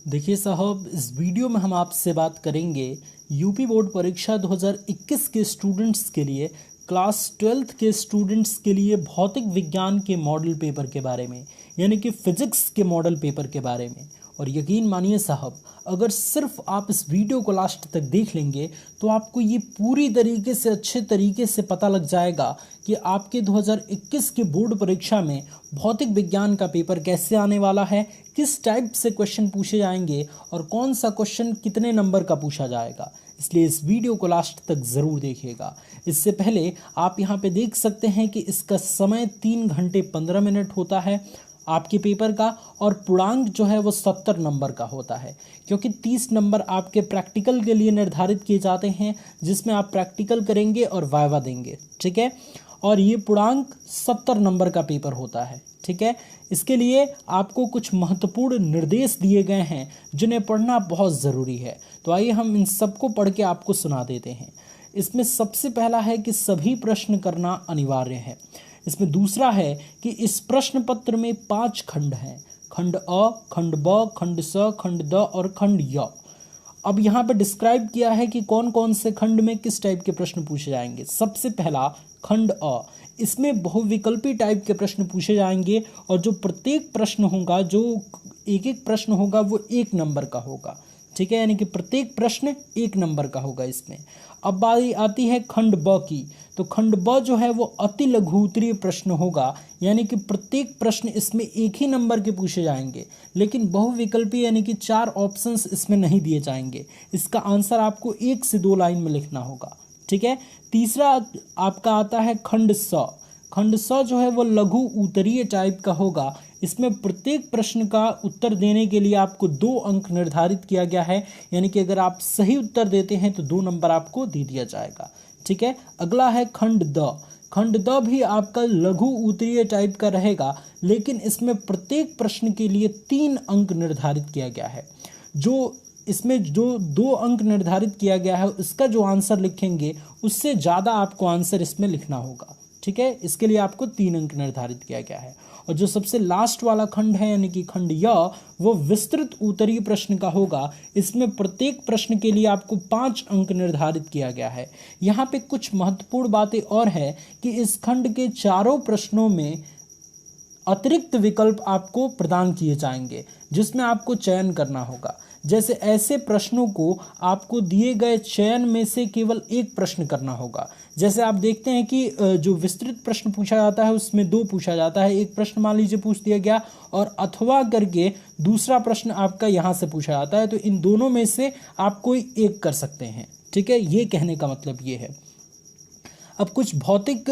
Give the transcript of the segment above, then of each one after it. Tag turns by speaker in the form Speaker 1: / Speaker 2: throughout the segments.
Speaker 1: देखिए साहब, इस वीडियो में हम आपसे बात करेंगे यूपी बोर्ड परीक्षा 2021 के स्टूडेंट्स के लिए, क्लास 12th के स्टूडेंट्स के लिए भौतिक विज्ञान के मॉडल पेपर के बारे में, यानी कि फिजिक्स के मॉडल पेपर के बारे में। और यकीन मानिए साहब, अगर सिर्फ आप इस वीडियो को लास्ट तक देख लेंगे तो आपको ये पूरी तरीके से अच्छे तरीके से पता लग जाएगा कि आपके 2021 के बोर्ड परीक्षा में भौतिक विज्ञान का पेपर कैसे आने वाला है, किस टाइप से क्वेश्चन पूछे जाएंगे और कौन सा क्वेश्चन कितने नंबर का पूछा जाएगा। इसलिए इस वीडियो को लास्ट तक ज़रूर देखिएगा। इससे पहले आप यहाँ पे देख सकते हैं कि इसका समय 3 घंटे 15 मिनट होता है आपके पेपर का, और पूर्णांक जो है वो 70 नंबर का होता है, क्योंकि 30 नंबर आपके प्रैक्टिकल के लिए निर्धारित किए जाते हैं, जिसमें आप प्रैक्टिकल करेंगे और वाइवा देंगे। ठीक है, और ये पूर्णांक 70 नंबर का पेपर होता है। ठीक है, इसके लिए आपको कुछ महत्वपूर्ण निर्देश दिए गए हैं जिन्हें पढ़ना बहुत ज़रूरी है। तो आइए हम इन सबको पढ़ के आपको सुना देते हैं। इसमें सबसे पहला है कि सभी प्रश्न करना अनिवार्य है। इसमें दूसरा है कि इस प्रश्न पत्र में 5 खंड हैं: खंड अ, खंड ब, खंड स, खंड द और खंड य। अब यहाँ पे डिस्क्राइब किया है कि कौन कौन से खंड में किस टाइप के प्रश्न पूछे जाएंगे। सबसे पहला खंड अ, इसमें बहुविकल्पी टाइप के प्रश्न पूछे जाएंगे, और जो प्रत्येक प्रश्न होगा, जो एक एक प्रश्न होगा वो 1 नंबर का होगा। ठीक है, यानी कि प्रत्येक प्रश्न 1 नंबर का होगा इसमें। अब बारी आती है खंड ब की। तो खंड ब जो है वो अति लघु उत्तरीय प्रश्न होगा, यानी कि प्रत्येक प्रश्न इसमें 1 ही नंबर के पूछे जाएंगे, लेकिन बहुविकल्पी यानी कि 4 ऑप्शंस इसमें नहीं दिए जाएंगे। इसका आंसर आपको 1 से 2 लाइन में लिखना होगा। ठीक है, तीसरा आपका आता है खंड स। खंड स जो है वो लघु उत्तरीय टाइप का होगा। इसमें प्रत्येक प्रश्न का उत्तर देने के लिए आपको 2 अंक निर्धारित किया गया है, यानी कि अगर आप सही उत्तर देते हैं तो 2 नंबर आपको दे दिया जाएगा। ठीक है, अगला है खंड द। खंड द भी आपका लघु उत्तरीय टाइप का रहेगा, लेकिन इसमें प्रत्येक प्रश्न के लिए 3 अंक निर्धारित किया गया है। इसमें जो 2 अंक निर्धारित किया गया है, उसका जो आंसर लिखेंगे उससे ज़्यादा आपको आंसर इसमें लिखना होगा। ठीक है, इसके लिए आपको 3 अंक निर्धारित किया गया है। और जो सबसे लास्ट वाला खंड है, यानी कि खंड य, वो विस्तृत उत्तरीय प्रश्न का होगा। इसमें प्रत्येक प्रश्न के लिए आपको 5 अंक निर्धारित किया गया है। यहाँ पे कुछ महत्वपूर्ण बातें और है कि इस खंड के चारों प्रश्नों में अतिरिक्त विकल्प आपको प्रदान किए जाएंगे, जिसमें आपको चयन करना होगा। जैसे ऐसे प्रश्नों को आपको दिए गए चयन में से केवल 1 प्रश्न करना होगा। जैसे आप देखते हैं कि जो विस्तृत प्रश्न पूछा जाता है उसमें 2 पूछा जाता है। एक प्रश्न मान लीजिए पूछ दिया गया और अथवा करके दूसरा प्रश्न आपका यहाँ से पूछा जाता है, तो इन दोनों में से आप कोई एक कर सकते हैं। ठीक है, ये कहने का मतलब ये है। अब कुछ भौतिक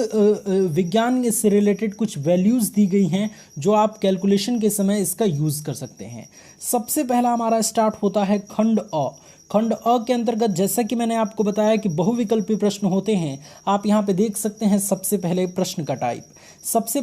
Speaker 1: विज्ञान से रिलेटेड कुछ वैल्यूज़ दी गई हैं जो आप कैलकुलेशन के समय इसका यूज़ कर सकते हैं। सबसे पहला हमारा स्टार्ट होता है खंड अ। खंड अ के अंतर्गत, जैसा कि मैंने आपको बताया कि बहुविकल्पी प्रश्न होते हैं, आप यहाँ पे देख सकते हैं सबसे पहले प्रश्न का टाइप। सबसे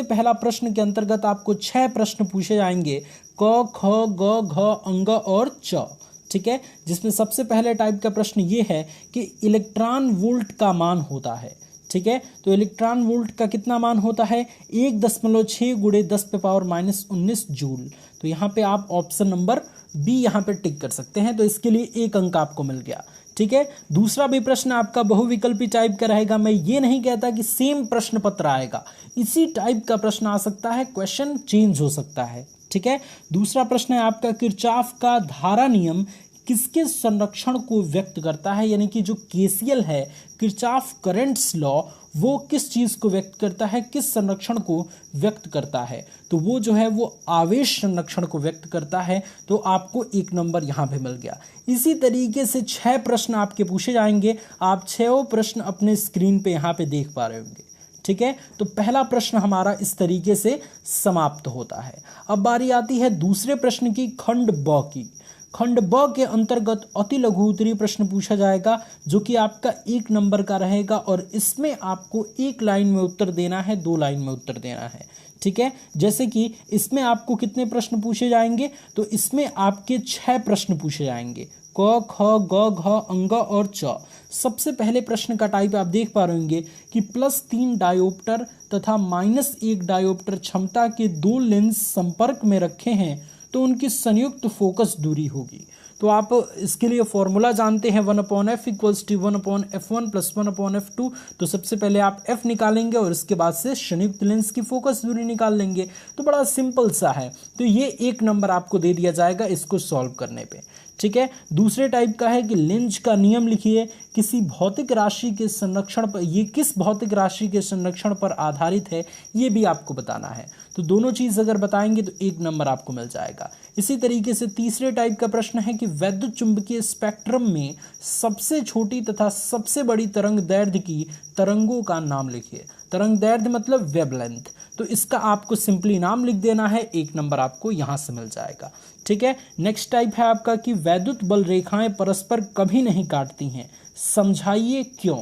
Speaker 1: पहला प्रश्न के अंतर्गत आपको 6 प्रश्न पूछे जाएंगे: क, ख, ग, घ, अंग और च। ठीक है, जिसमें सबसे पहले टाइप का प्रश्न ये है कि इलेक्ट्रॉन वोल्ट का मान होता है। ठीक है, तो इलेक्ट्रॉन वोल्ट का कितना मान होता है? 1.6 गुणे 10⁻⁻19 जूल। तो यहाँ पे आप ऑप्शन नंबर बी यहाँ पे टिक कर सकते हैं, तो इसके लिए 1 अंक आपको मिल गया। ठीक है, दूसरा भी प्रश्न आपका बहुविकल्पी टाइप का रहेगा। मैं ये नहीं कहता कि सेम प्रश्न पत्र आएगा, इसी टाइप का प्रश्न आ सकता है, क्वेश्चन चेंज हो सकता है। ठीक है, दूसरा प्रश्न है आपका किरचॉफ का धारा नियम किसके संरक्षण को व्यक्त करता है, यानी कि जो केसीएल है, किरचॉफ करंट्स लॉ, वो किस चीज को व्यक्त करता है, किस संरक्षण को व्यक्त करता है? तो वो जो है वो आवेश संरक्षण को व्यक्त करता है। तो आपको 1 नंबर यहाँ पे मिल गया। इसी तरीके से 6 प्रश्न आपके पूछे जाएंगे। आप 6 प्रश्न अपने स्क्रीन पे यहाँ पे देख पा रहे होंगे। ठीक है, तो पहला प्रश्न हमारा इस तरीके से समाप्त होता है। अब बारी आती है दूसरे प्रश्न की, खंड ब की। खंड ब के अंतर्गत अति लघु उत्तरीय प्रश्न पूछा जाएगा, जो कि आपका 1 नंबर का रहेगा, और इसमें आपको 1 लाइन में उत्तर देना है, 2 लाइन में उत्तर देना है। ठीक है, जैसे कि इसमें आपको कितने प्रश्न पूछे जाएंगे? तो इसमें आपके 6 प्रश्न पूछे जाएंगे: क, ख, ग, घ, अंग और च। सबसे पहले प्रश्न का टाइप आप देख पा रहे होंगे कि +3 डायोप्टर तथा -1 डायोप्टर क्षमता के 2 लेंस संपर्क में रखे हैं तो उनकी संयुक्त फोकस दूरी होगी। तो आप इसके लिए फॉर्मूला जानते हैं 1/f equals to 1/f1 plus 1/f2। तो सबसे पहले आप f निकालेंगे और इसके बाद से संयुक्त लेंस की फोकस दूरी निकाल लेंगे। तो बड़ा सिंपल सा है। तो ये 1 नंबर आपको दे दिया जाएगा इसको सॉल्व करने पे। ठीक है। दूसरे टाइप का है कि लेंज का नियम लिखिए, किसी भौतिक राशि के संरक्षण पर, ये किस भौतिक राशि के संरक्षण पर आधारित है ये भी आपको बताना है। तो दोनों चीज अगर बताएंगे तो 1 नंबर आपको मिल जाएगा। इसी तरीके से तीसरे टाइप का प्रश्न है कि वैद्युत चुंबकीय स्पेक्ट्रम में सबसे छोटी तथा सबसे बड़ी तरंग दैर्ध्य की तरंगों का नाम लिखिए। तरंग दैर्ध्य मतलब वेवलेंथ। तो इसका आपको सिंपली नाम लिख देना है, 1 नंबर आपको यहां से मिल जाएगा। ठीक है। नेक्स्ट टाइप है आपका कि वैद्युत बल रेखाएं परस्पर कभी नहीं काटती हैं, समझाइए क्यों।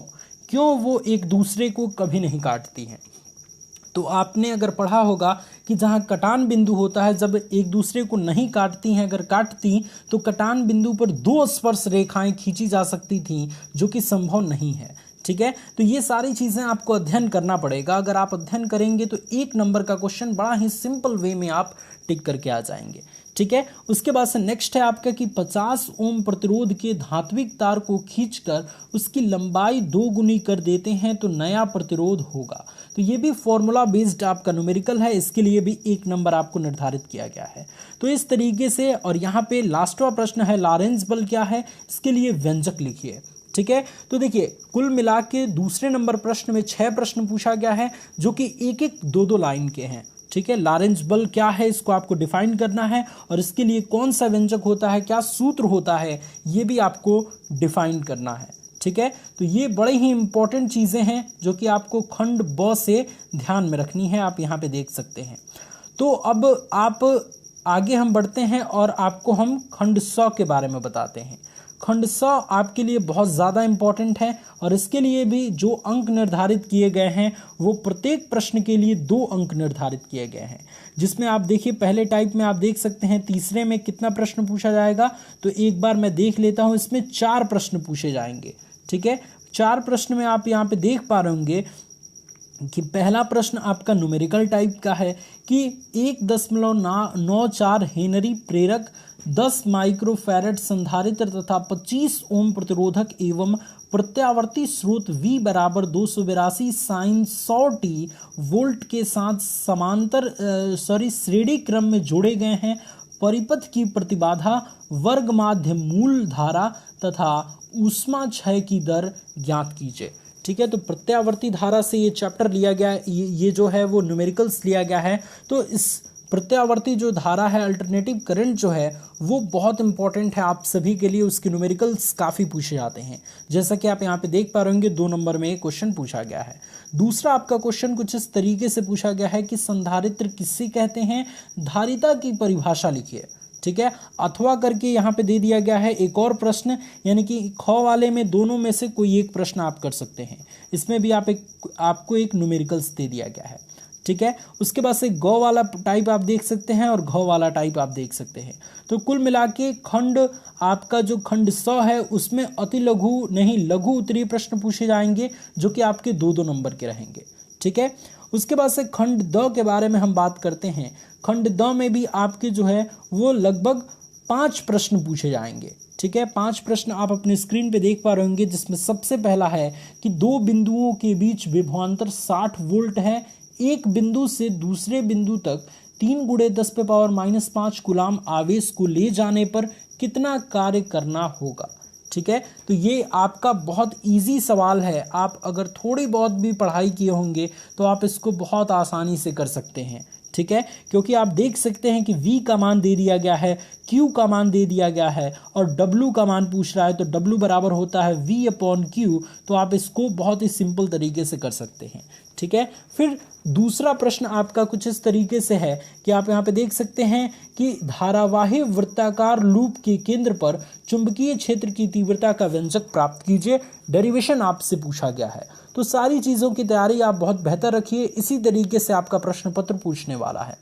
Speaker 1: क्यों वो एक दूसरे को कभी नहीं काटती हैं। तो आपने अगर पढ़ा होगा कि जहां कटान बिंदु होता है, जब एक दूसरे को नहीं काटती हैं, अगर काटती तो कटान बिंदु पर 2 स्पर्श रेखाएं खींची जा सकती थीं, जो कि संभव नहीं है। ठीक है। तो ये सारी चीजें आपको अध्ययन करना पड़ेगा। अगर आप अध्ययन करेंगे तो 1 नंबर का क्वेश्चन बड़ा ही सिंपल वे में आप टिक करके आ जाएंगे। ठीक है। उसके बाद से नेक्स्ट है आपका कि 50 ओम प्रतिरोध के धात्विक तार को खींचकर उसकी लंबाई 2 गुनी कर देते हैं तो नया प्रतिरोध होगा। तो ये भी फॉर्मूला बेस्ड आपका न्यूमेरिकल है, इसके लिए भी 1 नंबर आपको निर्धारित किया गया है। तो इस तरीके से, और यहाँ पे लास्टवा प्रश्न है लॉरेंज बल क्या है, इसके लिए व्यंजक लिखिए। ठीक है। तो देखिए कुल मिला के दूसरे नंबर प्रश्न में 6 प्रश्न पूछा गया है, जो कि 1-1 2-2 लाइन के हैं। ठीक है। लॉरेंज बल क्या है इसको आपको डिफाइन करना है, और इसके लिए कौन सा व्यंजक होता है, क्या सूत्र होता है, ये भी आपको डिफाइन करना है। ठीक है। तो ये बड़े ही इंपॉर्टेंट चीजें हैं जो कि आपको खंड ब से ध्यान में रखनी है, आप यहाँ पे देख सकते हैं। तो अब आप आगे हम बढ़ते हैं और आपको हम खंड स के बारे में बताते हैं। खंड स आपके लिए बहुत ज़्यादा इंपॉर्टेंट है, और इसके लिए भी जो अंक निर्धारित किए गए हैं वो प्रत्येक प्रश्न के लिए 2 अंक निर्धारित किए गए हैं। जिसमें आप देखिए पहले टाइप में आप देख सकते हैं तीसरे में कितना प्रश्न पूछा जाएगा, तो एक बार मैं देख लेता हूं, इसमें 4 प्रश्न पूछे जाएंगे। ठीक है। 4 प्रश्न में आप यहाँ पे देख पा रहे होंगे कि पहला प्रश्न आपका न्यूमेरिकल टाइप का है कि 1.94 हेनरी प्रेरक, 10 माइक्रोफैरड संधारित्र तथा 25 ओम प्रतिरोधक एवं प्रत्यावर्ती स्रोत V बराबर 282 साइन 100t वोल्ट के साथ श्रेणी क्रम में जोड़े गए हैं। परिपथ की प्रतिबाधा, वर्ग माध्य मूल धारा तथा ऊष्मा क्षय की दर ज्ञात कीजिए। ठीक है। तो प्रत्यावर्ती धारा से ये चैप्टर लिया गया है, ये जो है वो न्यूमेरिकल्स लिया गया है। तो इस प्रत्यावर्ती जो धारा है, अल्टरनेटिव करंट जो है, वो बहुत इंपॉर्टेंट है आप सभी के लिए। उसके न्यूमेरिकल्स काफ़ी पूछे जाते हैं, जैसा कि आप यहाँ पे देख पा रहे होंगे 2 नंबर में एक क्वेश्चन पूछा गया है। दूसरा आपका क्वेश्चन कुछ इस तरीके से पूछा गया है कि संधारित्र किससे कहते हैं, धारिता की परिभाषा लिखिए। ठीक है। अथवा करके यहाँ पे दे दिया गया है एक और प्रश्न, यानी कि ख वाले में दोनों में से कोई एक प्रश्न आप कर सकते हैं। इसमें भी आपको एक न्यूमेरिकल्स दे दिया गया है। ठीक है। उसके बाद से ग वाला टाइप आप देख सकते हैं और घ वाला टाइप आप देख सकते हैं। तो कुल मिला के खंड आपका जो खंड स है उसमें अति लघु नहीं लघु उत्तरीय प्रश्न पूछे जाएंगे, जो कि आपके 2-2 नंबर के रहेंगे। ठीक है। उसके बाद से खंड द के बारे में हम बात करते हैं। खंड द में भी आपके जो है वो लगभग 5 प्रश्न पूछे जाएंगे। ठीक है। 5 प्रश्न आप अपने स्क्रीन पे देख पा रहे होंगे, जिसमें सबसे पहला है कि 2 बिंदुओं के बीच विभवांतर 60 वोल्ट है। एक बिंदु से दूसरे बिंदु तक 3 × 10⁻⁻5 कूलाम आवेश को ले जाने पर कितना कार्य करना होगा। ठीक है। तो ये आपका बहुत इजी सवाल है, आप अगर थोड़ी बहुत भी पढ़ाई किए होंगे तो आप इसको बहुत आसानी से कर सकते हैं। ठीक है। क्योंकि आप देख सकते हैं कि V का मान दे दिया गया है, Q का मान दे दिया गया है, और W का मान पूछ रहा है, तो W बराबर होता है V/Q। तो आप इसको बहुत ही सिंपल तरीके से कर सकते हैं। ठीक है। फिर दूसरा प्रश्न आपका कुछ इस तरीके से है कि आप यहाँ पे देख सकते हैं कि धारावाही वृत्ताकार लूप के केंद्र पर चुंबकीय क्षेत्र की तीव्रता का व्यंजक प्राप्त कीजिए। डेरिवेशन आपसे पूछा गया है। तो सारी चीज़ों की तैयारी आप बहुत बेहतर रखिए, इसी तरीके से आपका प्रश्न पत्र पूछने वाला है।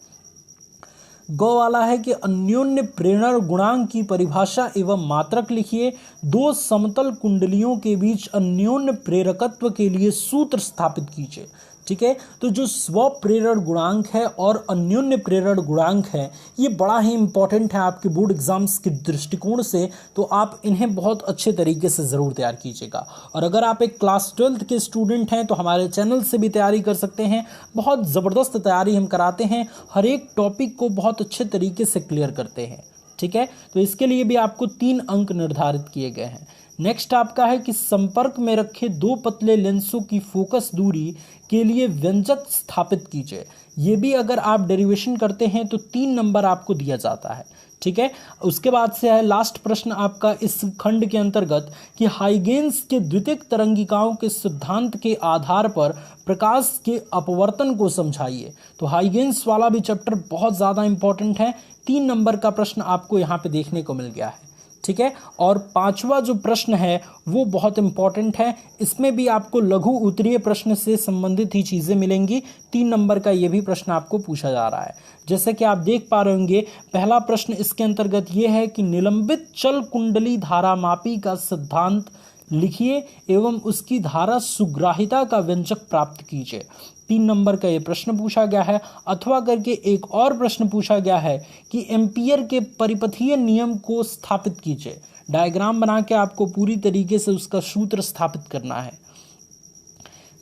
Speaker 1: ग वाला है कि अन्योन्य प्रेरण गुणांक की परिभाषा एवं मात्रक लिखिए। 2 समतल कुंडलियों के बीच अन्योन्य प्रेरकत्व के लिए सूत्र स्थापित कीजिए। ठीक है। तो जो स्व प्रेरण गुणांक है और अन्योन्य प्रेरण गुणांक है, ये बड़ा ही इंपॉर्टेंट है आपके बोर्ड एग्जाम्स के दृष्टिकोण से, तो आप इन्हें बहुत अच्छे तरीके से ज़रूर तैयार कीजिएगा। और अगर आप एक क्लास 12th के स्टूडेंट हैं तो हमारे चैनल से भी तैयारी कर सकते हैं। बहुत ज़बरदस्त तैयारी हम कराते हैं, हर एक टॉपिक को बहुत अच्छे तरीके से क्लियर करते हैं, ठीक है। तो इसके लिए भी आपको 3 अंक निर्धारित किए गए हैं। नेक्स्ट आपका है कि संपर्क में रखे 2 पतले लेंसों की फोकस दूरी के लिए व्यंजक स्थापित कीजिए। ये भी अगर आप डेरिवेशन करते हैं तो 3 नंबर आपको दिया जाता है, ठीक है। उसके बाद से है लास्ट प्रश्न आपका इस खंड के अंतर्गत कि हाइगेन्स के द्वितीयक तरंगिकाओं के सिद्धांत के आधार पर प्रकाश के अपवर्तन को समझाइए। तो हाइगेन्स वाला भी चैप्टर बहुत ज़्यादा इंपॉर्टेंट है। 3 नंबर का प्रश्न आपको यहाँ पे देखने को मिल गया है, ठीक है। और 5वां जो प्रश्न है वो बहुत इंपॉर्टेंट है, इसमें भी आपको लघु उत्तरीय प्रश्न से संबंधित ही चीज़ें मिलेंगी। 3 नंबर का ये भी प्रश्न आपको पूछा जा रहा है। जैसे कि आप देख पा रहे होंगे, पहला प्रश्न इसके अंतर्गत ये है कि निलंबित चल कुंडली धारामापी का सिद्धांत लिखिए एवं उसकी धारा सुग्राहिता का व्यंजक प्राप्त कीजिए। 3 नंबर का ये प्रश्न पूछा गया है। अथवा करके एक और प्रश्न पूछा गया है कि एम्पियर के परिपथीय नियम को स्थापित कीजिए। डायग्राम बना के आपको पूरी तरीके से उसका सूत्र स्थापित करना है।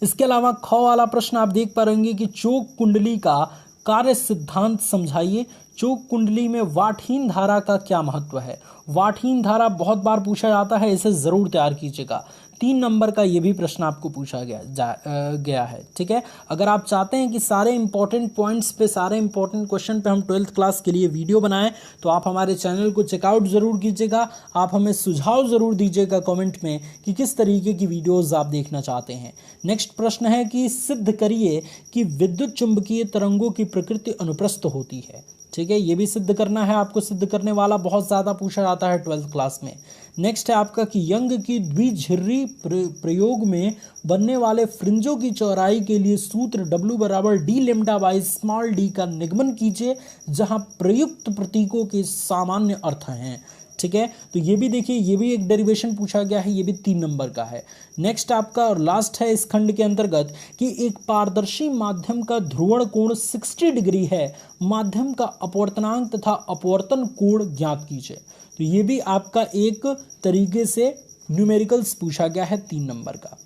Speaker 1: इसके अलावा ख वाला प्रश्न आप देख पा रहे कि चोक कुंडली का कार्य सिद्धांत समझाइए। चोक कुंडली में वाटहीन धारा का क्या महत्व है। वाटहीन धारा बहुत बार पूछा जाता है, इसे जरूर तैयार कीजिएगा। 3 नंबर का ये भी प्रश्न आपको पूछा गया है, ठीक है। अगर आप चाहते हैं कि सारे इंपॉर्टेंट पॉइंट्स पे, सारे इंपॉर्टेंट क्वेश्चन पे हम 12th क्लास के लिए वीडियो बनाएं, तो आप हमारे चैनल को चेकआउट ज़रूर कीजिएगा। आप हमें सुझाव ज़रूर दीजिएगा कमेंट में कि किस तरीके की वीडियोज़ आप देखना चाहते हैं। नेक्स्ट प्रश्न है कि सिद्ध करिए कि विद्युत चुंबकीय तरंगों की प्रकृति अनुप्रस्थ होती है, ठीक है। ये भी सिद्ध करना है आपको। सिद्ध करने वाला बहुत ज़्यादा पूछा जाता है 12th क्लास में। नेक्स्ट है आपका कि यंग की द्विझिर्री प्रयोग में बनने वाले फ्रिंजों की चौड़ाई के लिए सूत्र W बराबर d lambda by small d का निगमन कीजिए, जहां प्रयुक्त प्रतीकों के सामान्य अर्थ हैं, ठीक है। तो ये भी देखिए, ये भी एक डेरिवेशन पूछा गया है, ये भी 3 नंबर का है। नेक्स्ट आपका और लास्ट है इस खंड के अंतर्गत कि एक पारदर्शी माध्यम का ध्रुवण कोण 60 डिग्री है, माध्यम का अपवर्तनांक तथा अपवर्तन कोण ज्ञात कीजिए। तो ये भी आपका एक तरीके से न्यूमेरिकल्स पूछा गया है 3 नंबर का।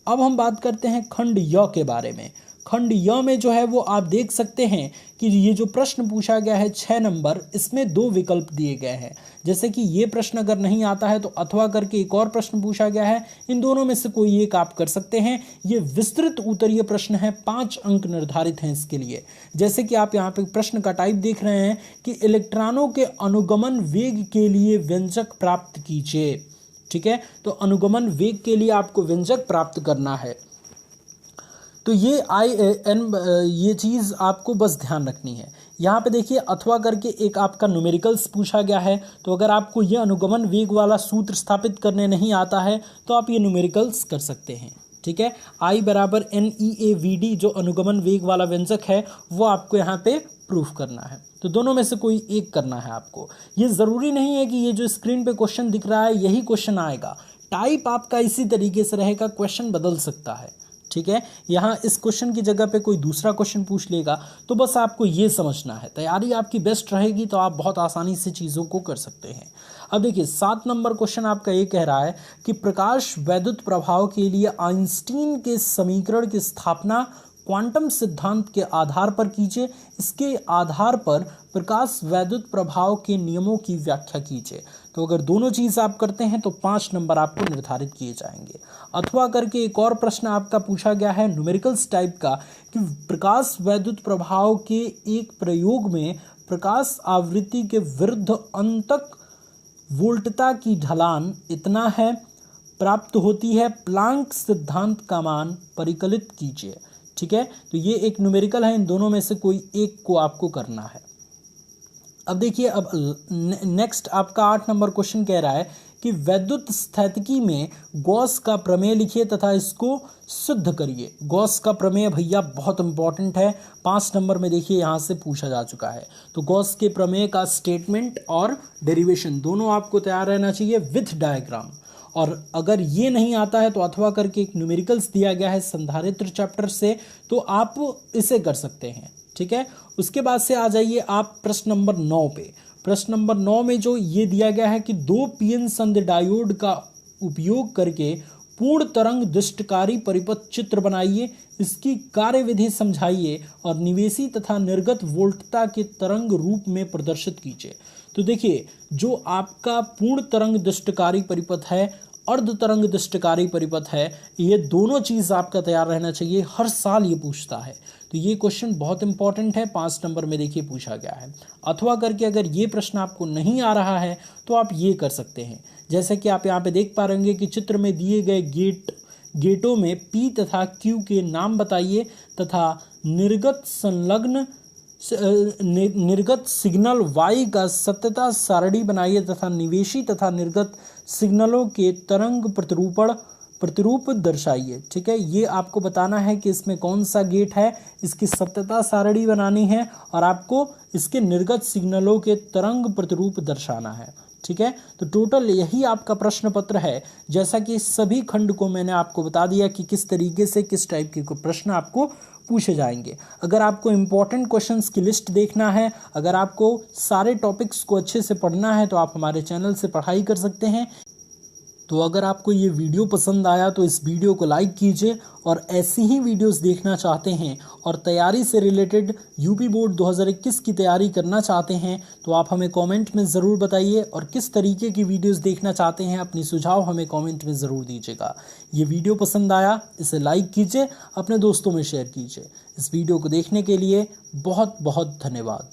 Speaker 1: अब हम बात करते हैं खंड य के बारे में। खंड य में जो है वो आप देख सकते हैं कि ये जो प्रश्न पूछा गया है 6 नंबर, इसमें 2 विकल्प दिए गए हैं। जैसे कि ये प्रश्न अगर नहीं आता है तो अथवा करके एक और प्रश्न पूछा गया है, इन दोनों में से कोई एक आप कर सकते हैं। ये विस्तृत उत्तरीय प्रश्न है, 5 अंक निर्धारित हैं इसके लिए। जैसे कि आप यहाँ पे प्रश्न का टाइप देख रहे हैं कि इलेक्ट्रॉनों के अनुगमन वेग के लिए व्यंजक प्राप्त कीजिए, ठीक है। तो अनुगमन वेग के लिए आपको व्यंजक प्राप्त करना है। तो ये चीज़ आपको बस ध्यान रखनी है। यहाँ पे देखिए अथवा करके एक आपका न्यूमेरिकल्स पूछा गया है, तो अगर आपको ये अनुगमन वेग वाला सूत्र स्थापित करने नहीं आता है तो आप ये न्यूमेरिकल्स कर सकते हैं, ठीक है। I बराबर NEAVD जो अनुगमन वेग वाला व्यंजक है वो आपको यहाँ पे प्रूफ करना है। तो दोनों में से कोई एक करना है आपको। ये ज़रूरी नहीं है कि ये जो स्क्रीन पे क्वेश्चन दिख रहा है यही क्वेश्चन आएगा। टाइप आपका इसी तरीके से रहेगा, क्वेश्चन बदल सकता है, ठीक है। यहाँ इस क्वेश्चन की जगह पे कोई दूसरा क्वेश्चन पूछ लेगा, तो बस आपको ये समझना है। तैयारी आपकी बेस्ट रहेगी तो आप बहुत आसानी से चीज़ों को कर सकते हैं। अब देखिए 7 नंबर क्वेश्चन आपका ये कह रहा है कि प्रकाश वैद्युत प्रभाव के लिए आइंस्टीन के समीकरण की स्थापना क्वांटम सिद्धांत के आधार पर कीजिए। इसके आधार पर प्रकाश वैद्युत प्रभाव के नियमों की व्याख्या कीजिए। तो अगर दोनों चीज़ आप करते हैं तो 5 नंबर आपको निर्धारित किए जाएंगे। अथवा करके एक और प्रश्न आपका पूछा गया है न्यूमेरिकल्स टाइप का कि प्रकाश वैद्युत प्रभाव के एक प्रयोग में प्रकाश आवृत्ति के विरुद्ध अंतक वोल्टता की ढलान इतना है प्राप्त होती है, प्लांक सिद्धांत का मान परिकलित कीजिए, ठीक है। तो ये एक न्यूमेरिकल है, इन दोनों में से कोई एक को आपको करना है। अब देखिए, अब नेक्स्ट आपका 8 नंबर क्वेश्चन कह रहा है कि वैद्युत स्थैतिकी में गॉस का प्रमेय लिखिए तथा इसको सिद्ध करिए। गॉस का प्रमेय भैया बहुत इंपॉर्टेंट है, 5 नंबर में देखिए यहाँ से पूछा जा चुका है। तो गॉस के प्रमेय का स्टेटमेंट और डेरिवेशन दोनों आपको तैयार रहना चाहिए विथ डायग्राम। और अगर ये नहीं आता है तो अथवा करके एक न्यूमेरिकल्स दिया गया है संधारित्र चैप्टर से, तो आप इसे कर सकते हैं। ठीक है, उसके बाद से आ जाइए आप प्रश्न नंबर 9 पे। प्रश्न नंबर 9 में जो ये दिया गया है कि 2 पीएन संधि डायोड का उपयोग करके पूर्ण तरंग दृष्टकारी परिपथ चित्र बनाइए, इसकी कार्यविधि समझाइए और निवेशी तथा निर्गत वोल्टता के तरंग रूप में प्रदर्शित कीजिए। तो देखिए, जो आपका पूर्ण तरंग दृष्टकारी परिपथ है, अर्ध तरंग दृष्टकारी परिपथ है, ये दोनों चीज आपका तैयार रहना चाहिए। हर साल ये पूछता है, तो ये क्वेश्चन बहुत इंपॉर्टेंट है। 5 नंबर में देखिए पूछा गया है। अथवा करके अगर ये प्रश्न आपको नहीं आ रहा है तो आप ये कर सकते हैं, जैसे कि आप यहाँ पे देख पा रहे कि चित्र में दिए गए गेटों में P तथा Q के नाम बताइए तथा निर्गत सिग्नल Y का सत्यता सारणी बनाइए तथा निवेशी तथा निर्गत सिग्नलों के तरंग प्रतिरूप दर्शाइए। ठीक है, ये आपको बताना है कि इसमें कौन सा गेट है, इसकी सत्यता सारणी बनानी है और आपको इसके निर्गत सिग्नलों के तरंग प्रतिरूप दर्शाना है। ठीक है, तो टोटल यही आपका प्रश्न पत्र है। जैसा कि सभी खंड को मैंने आपको बता दिया कि किस तरीके से किस टाइप के प्रश्न आपको पूछे जाएंगे। अगर आपको इंपॉर्टेंट क्वेश्चंस की लिस्ट देखना है, अगर आपको सारे टॉपिक्स को अच्छे से पढ़ना है, तो आप हमारे चैनल से पढ़ाई कर सकते हैं। तो अगर आपको ये वीडियो पसंद आया तो इस वीडियो को लाइक कीजिए, और ऐसी ही वीडियोस देखना चाहते हैं और तैयारी से रिलेटेड यूपी बोर्ड 2021 की तैयारी करना चाहते हैं तो आप हमें कमेंट में ज़रूर बताइए, और किस तरीके की वीडियोस देखना चाहते हैं अपनी सुझाव हमें कमेंट में ज़रूर दीजिएगा। ये वीडियो पसंद आया, इसे लाइक कीजिए, अपने दोस्तों में शेयर कीजिए। इस वीडियो को देखने के लिए बहुत बहुत धन्यवाद।